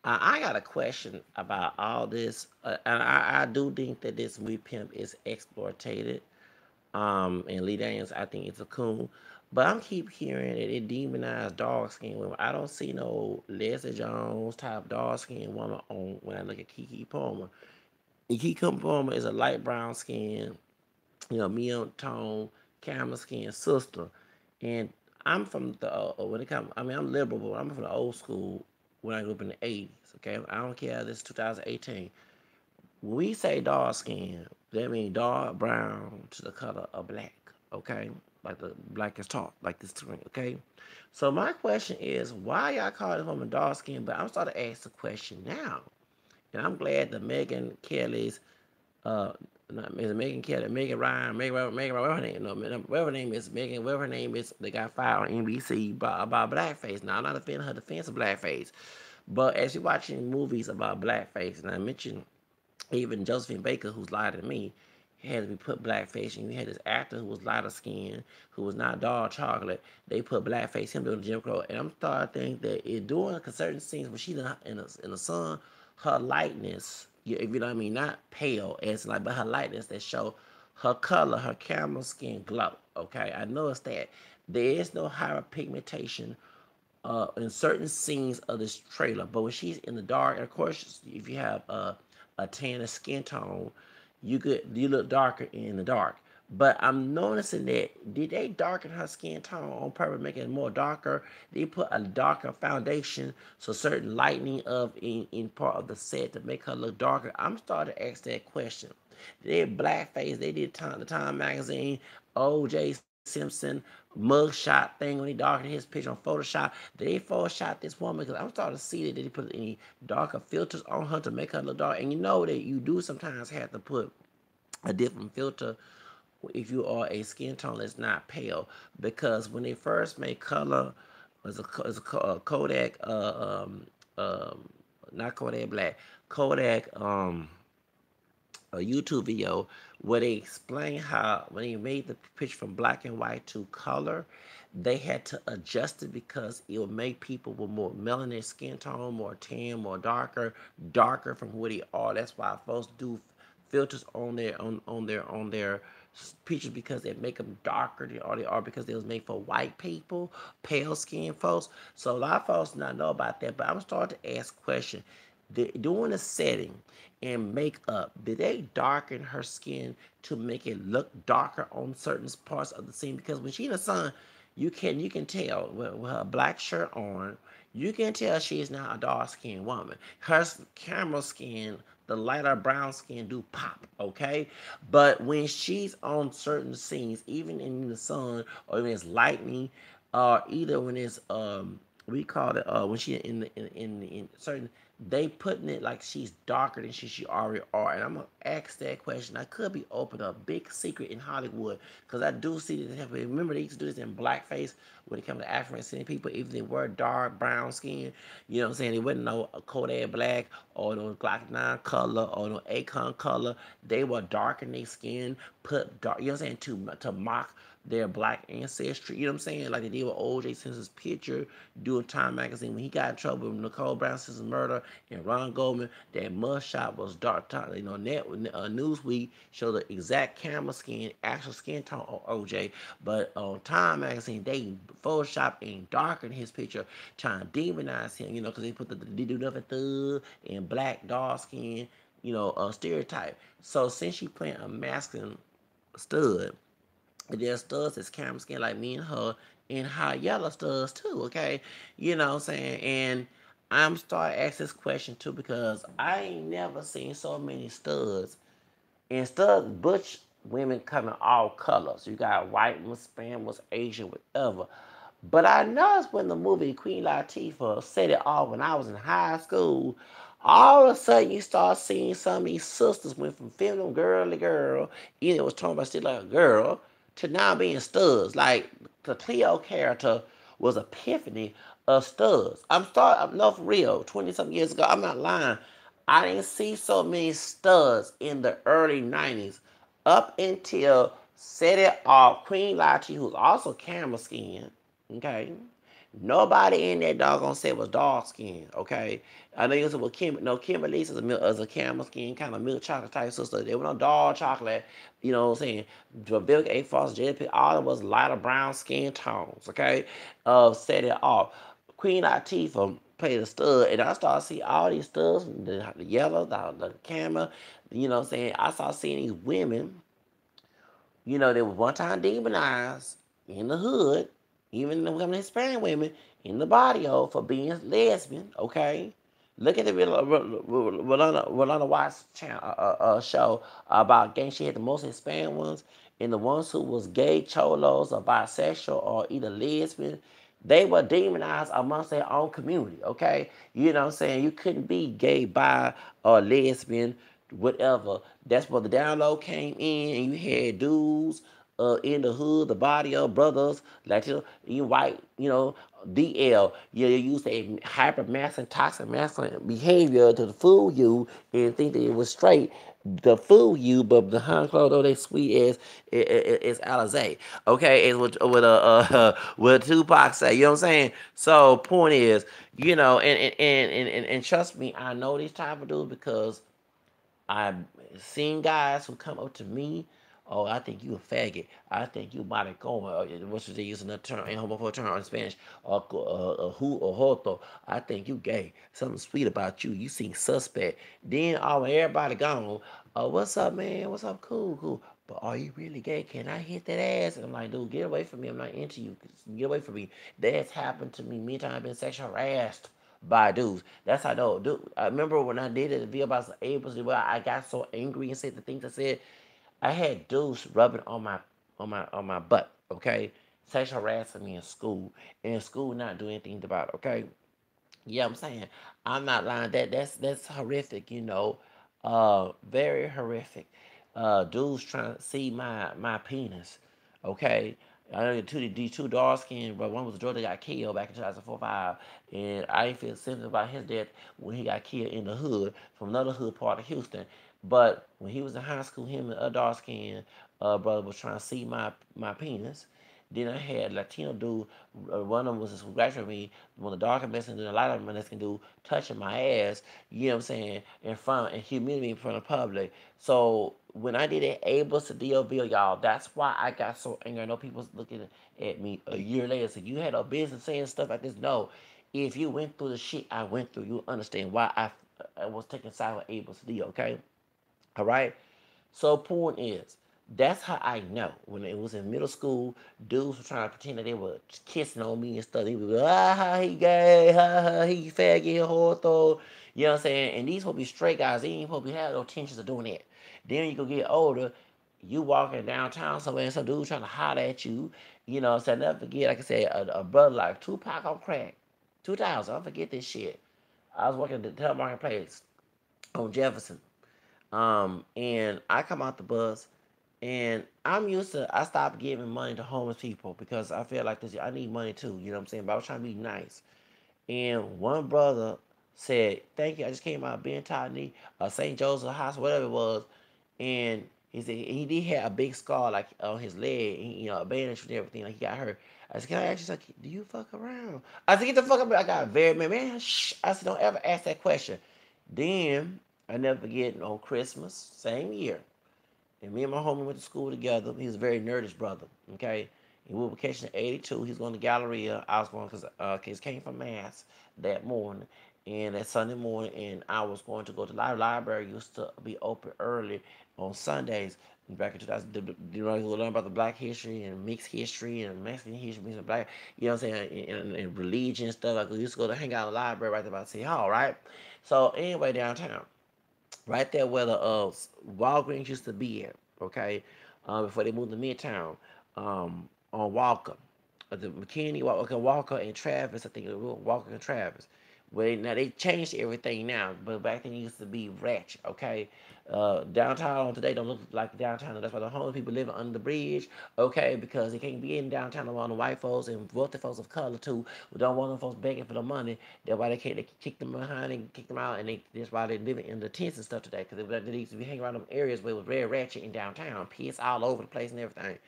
I got a question about all this, and I do think that this We Pimp is exploitated. And Lee Daniels, I think it's a coon. But I'm keep hearing that it demonize dark skinned women. I don't see no Leslie Jones type dark skinned woman on when I look at Keke Palmer. And Keke Palmer is a light brown skin, medium tone, camel skin sister. And I'm from the when it comes, I mean, I'm liberal, but I'm from the old school when I grew up in the 80s. Okay, I don't care. This is 2018. When we say dark skin, that means dark brown to the color of black. Okay, like the black is taught, like this terrain. Okay, so my question is, why y'all call this woman dark skin? But I'm starting to ask the question now, and I'm glad that Megan Kelly's uh, not Megan Kelly, Megan Ryan, Megan Ryan, whatever her name, no, whatever her name is, Megan, whatever her name is, they got fired on NBC about blackface. Now, I'm not defending her defense of blackface, but as you're watching movies about blackface, and I mentioned even Josephine Baker, who's lighter than me, had to be put blackface, and you had this actor who was lighter skinned, who was not dark chocolate. They put blackface him doing Jim Crow, and I'm starting to think that it doing certain scenes when she's in the sun, her lightness, if you know what I mean, not pale as like, but her lightness that show her color, her camel skin glow. Okay, I noticed that there is no hyperpigmentation in certain scenes of this trailer. But when she's in the dark, and of course, if you have a tan skin tone, you look darker in the dark. But I'm noticing that did they darken her skin tone on purpose, make it more darker? They put a darker foundation, so certain lightning of in part of the set to make her look darker. I'm starting to ask that question. They did blackface. They did the Time magazine, O.J. Simpson mugshot thing when he darkened his picture on Photoshop. They Photoshop this woman because I'm starting to see that they put any darker filters on her to make her look dark. And you know that you do sometimes have to put a different filter if you are a skin tone that's not pale, because when they first made color as a Kodak not Kodak Black, Kodak a YouTube video where they explain how when they made the picture from black and white to color, they had to adjust it because it would make people with more melanin skin tone, more tan, more darker from who they are. That's why folks do filters on their pictures because they make them darker than all they are because they was made for white people, pale skin folks. So a lot of folks not know about that, but I'm starting to ask questions. Doing a setting and makeup, did they darken her skin to make it look darker on certain parts of the scene? Because when she in the sun, you can tell with her black shirt on, you can tell she's not a dark skinned woman. Her camera skin, the lighter brown skin do pop, okay? But when she's on certain scenes, even in the sun or when it's lightning, or either when it's we call it when she in certain, they putting it like she's darker than she already are. And I'm gonna ask that question. I could be open a big secret in Hollywood because I do see this happen. Remember they used to do this in blackface when it comes to African descendant people, even they were dark brown skin. You know what I'm saying? They wouldn't know a Kodak black or no Glock 9 color or no Akon color. They were darkening their skin, put dark. You know what I'm saying? To mock their black ancestry. You know what I'm saying? Like they did with O.J. Simpson's picture doing Time magazine when he got in trouble with Nicole Brown Simpson's murder and Ron Goldman. That mugshot was dark. You know, Newsweek showed the exact camera skin, actual skin tone of O.J. But on Time magazine, they Photoshop and darkened his picture, trying to demonize him. You know, because they put they do nothing thug and black dark skin. You know, stereotype. So since she playing a masculine stud, there's studs that's camera skin like me and her, and hot yellow studs too, okay? You know what I'm saying? And I'm starting to ask this question too because I ain't never seen so many studs. And studs, butch women come in all colors. You got white ones, Spanish ones, Asian, whatever. But I noticed when the movie Queen Latifah set it off when I was in high school, all of a sudden you start seeing some of these sisters went from feminine girl to girl, either it was talking about still like a girl, to now being studs. Like the Cleo character was epiphany of studs. I'm no for real, 20 something years ago, I'm not lying. I didn't see so many studs in the early 90s up until set it off Queen Latifah, who's also camera skin. Okay. Nobody in that doggone set was dark skin, okay? I know you said, well, Kim, no, Kimberly is a camel skin, kind of milk chocolate type sister. They were no dark chocolate, you know what I'm saying? Bill A. Foster, JP, all of us lighter brown skin tones, okay? Set it off. Queen Latifah played a stud, and I started to see all these studs, the yellow, the camera, you know what I'm saying? I started seeing these women, you know, they was one time demonized in the hood, even the Hispanic women in the barrio for being lesbian. Okay, look at the Rolanda Watts channel, show about gay. She had the most Hispanic ones, and the ones who was gay, cholos, or bisexual, or either lesbian. They were demonized amongst their own community, okay? You know what I'm saying? You couldn't be gay, bi, or lesbian, whatever. That's where the download came in, and you had dudes in the hood, the body of brothers, Latino, you white, you know, DL. You use a hyper masculine, toxic masculine behavior to fool you and think that it was straight to fool you, but behind closed door they sweet as Alizé. Okay, is what Tupac say. You know what I'm saying? So point is, you know, and trust me, I know these type of dudes because I've seen guys who come up to me. Oh, I think you a faggot. I think you maricón. What should they use another term, in homophobic term in Spanish? Or joto. I think you gay. Something sweet about you. You seem suspect. Then, oh, when everybody gone. Oh, what's up, man? What's up? Cool, cool. But are you really gay? Can I hit that ass? And I'm like, dude, get away from me. I'm not into you. Get away from me. That's happened to me many times. I've been sexually harassed by dudes. That's how though. Dude, I remember when I did it, the video about Abel's, where I got so angry and said the things I said. I had dudes rubbing on my butt. Okay, sexual harassing me in school, and in school not doing anything about it. Okay, yeah, I'm saying I'm not lying. That's horrific. You know, very horrific. Dudes trying to see my penis. Okay, I know these two dark skinned, but one was a drug that got killed back in 2004-5, and I didn't feel sympathy about his death when he got killed in the hood from another hood part of Houston. But when he was in high school, him and a dark skinned brother was trying to see my penis. Then I had Latino dude, one of them was just congratulating me, one of the darker Mexicans and a lot of them Mexican dude touching my ass, you know what I'm saying, in front and humiliating me in front of public. So when I did it, Abel's to DOV, y'all, that's why I got so angry. I know people's looking at me a year later. So you had a business saying stuff like this. No, if you went through the shit I went through, you understand why I was taking side with Abel's to D, okay? All right? So point is, that's how I know. When it was in middle school, dudes were trying to pretend that they were kissing on me and stuff. They would be he gay, he faggot, he horto. You know what I'm saying? And these supposed to be straight guys. They ain't supposed to have no intentions of doing that. Then you go get older, you walking downtown somewhere and some dude trying to holler at you. You know what I'm saying? Never forget, like I said, a brother like Tupac on crack. 2000, I don't forget this shit. I was working at the telemarketing place on Jefferson. And I come out the bus, and I stopped giving money to homeless people because I feel like this. I need money too. You know what I'm saying? But I was trying to be nice. And one brother said, "Thank you. I just came out of Ben Todney, St. Joseph Hospital, whatever it was." And he said he did have a big scar like on his leg, and, you know, a bandage and everything. Like he got hurt. I said, "Can I ask you something? Do you fuck around?" I said, "Get the fuck up!" I got very man. Shh. I said, "Don't ever ask that question." Then I never forget on Christmas, same year. And me and my homie went to school together. He was a very nerdish brother. Okay. And we were catching 82. He was going to Galleria. I was going because kids came from Mass that morning. And that Sunday morning, and I was going to go to the library. Used to be open early on Sundays. Back in 2000, you know, we learn about the Black history and mixed history and Mexican history and black, you know what I'm saying, and religion and stuff. Like we used to go to hang out in the library right there by City Hall, right? So anyway, downtown right there where the Walgreens used to be at, okay, before they moved to Midtown, on Walker, the McKinney, Walker and Travis, I think it was Walker and Travis. Well, now they changed everything now, but back then it used to be ratchet, okay? Downtown today don't look like downtown. That's why the homeless people living under the bridge, okay? Because they can't be in downtown around the white folks and wealthy folks of color too, who don't want them folks begging for the money. That's why they can't. They kick them behind and kick them out, and that's why they living in the tents and stuff today. Because they used to be hanging around them areas where it was very ratchet in downtown, piss all over the place and everything.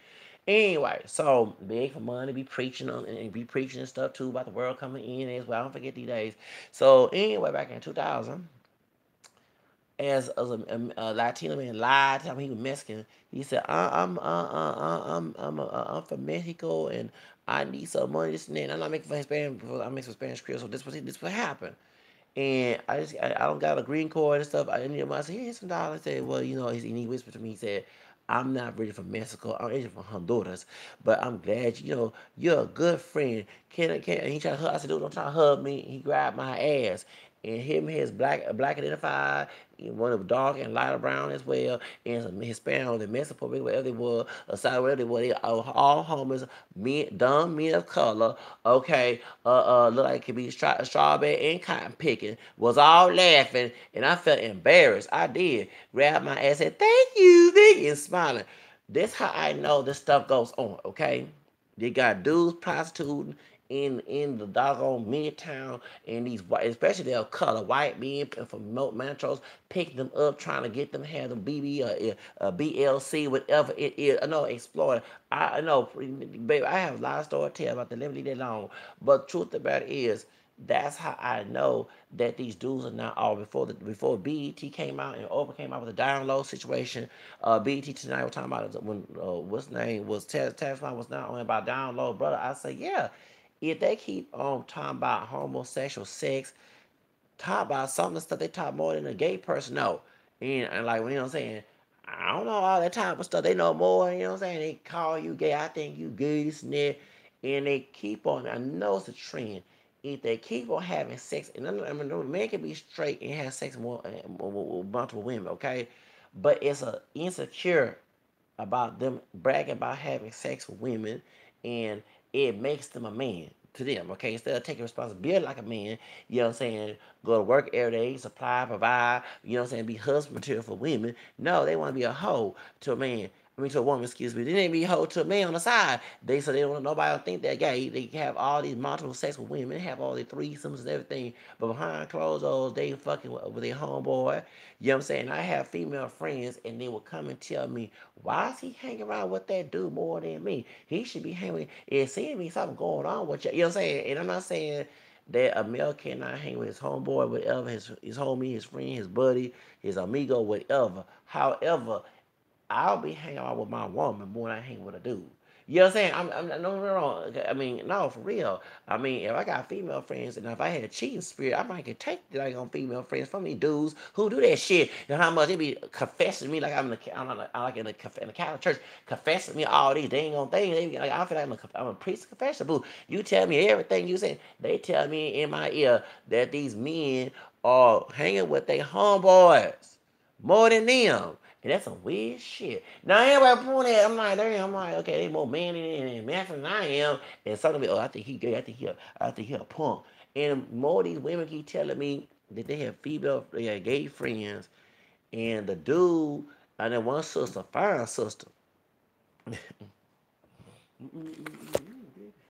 Anyway, so beg for money, be preaching and be preaching and stuff too about the world coming in as well. I don't forget these days. So anyway, back in 2000, as a Latino man lied, tell me he was Mexican. He said, I'm from Mexico and I need some money, this and that. I'm not making for Spanish, I'm making for Spanish Creole, so this what happened. And I don't got a green card and stuff. I didn't. I said, here's some dollars. I said, well, and he whispered to me. He said, I'm not really from Mexico. I'm actually from Honduras, but I'm glad you're a good friend. Can and he tried to hug. I said, dude, don't try to hug me. He grabbed my ass. And him, his black identified, one of dark and lighter brown as well, and some Hispanic and Mexico, whatever they were, aside whatever they were, they all homeless, dumb men of color, okay, look like it could be strawberry and cotton picking, was all laughing, and I felt embarrassed. I did. Grab my ass and said, thank you, and smiling. That's how I know this stuff goes on, okay? They got dudes prostituting in the doggone midtown, and these white, especially they'll color white men from metros, pick them up, trying to get them, have them BB or BLC, whatever it is. I know exploiting. I know, baby. I have a lot of stories to tell about the. Let me leave that alone. But truth about it is, that's how I know that these dudes are not all before BET came out and Oprah came out with the download situation. BET tonight we're talking about when what's name was Tesla was not only about download, brother. I say yeah. If they keep on talking about homosexual sex, talk about some of the stuff they talk more than a gay person know. And like, you know what I'm saying? I don't know all that type of stuff. They know more, you know what I'm saying? They call you gay. I think you gay, this and that. And they keep on, I know it's a trend. If they keep on having sex, and I mean, a man can be straight and have sex with multiple women, okay? But it's a insecure about them bragging about having sex with women, and it makes them a man to them. Okay, instead of taking responsibility like a man, you know what I'm saying, go to work every day, supply, provide, you know what I'm saying, be husband material for women. No, they want to be a hoe to a man. I mean, to a woman, excuse me. They didn't be a hoe to a man on the side. So they don't want nobody to think that gay. They have all these multiple sex with women, have all these threesomes and everything. But behind closed doors, they fucking with their homeboy. You know what I'm saying? I have female friends, and they will come and tell me, why is he hanging around with that dude more than me? He should be hanging. It seems to be something going on with you. You know what I'm saying? And I'm not saying that a male cannot hang with his homeboy, whatever, his homie, his friend, his buddy, his amigo, whatever. However, I'll be hanging out with my woman more than I hang with a dude. You know what I'm saying? I'm no wrong. I mean, no, for real. I mean, if I got female friends and if I had a cheating spirit, I might get take like on female friends from these dudes who do that shit. You know how much they be confessing me like I'm like in the Catholic church confessing me all these dang on things. They be like, I feel like I'm a priest confession booth. You tell me everything you say. They tell me in my ear that these men are hanging with their homeboys more than them. And that's some weird shit. Now everybody point at, I'm like, okay, they more manly and masculine than I am. And some of me, oh, I think he gay, I think he a punk. And more of these women keep telling me that they have they have gay friends, and the dude, and then one sister, fine sister,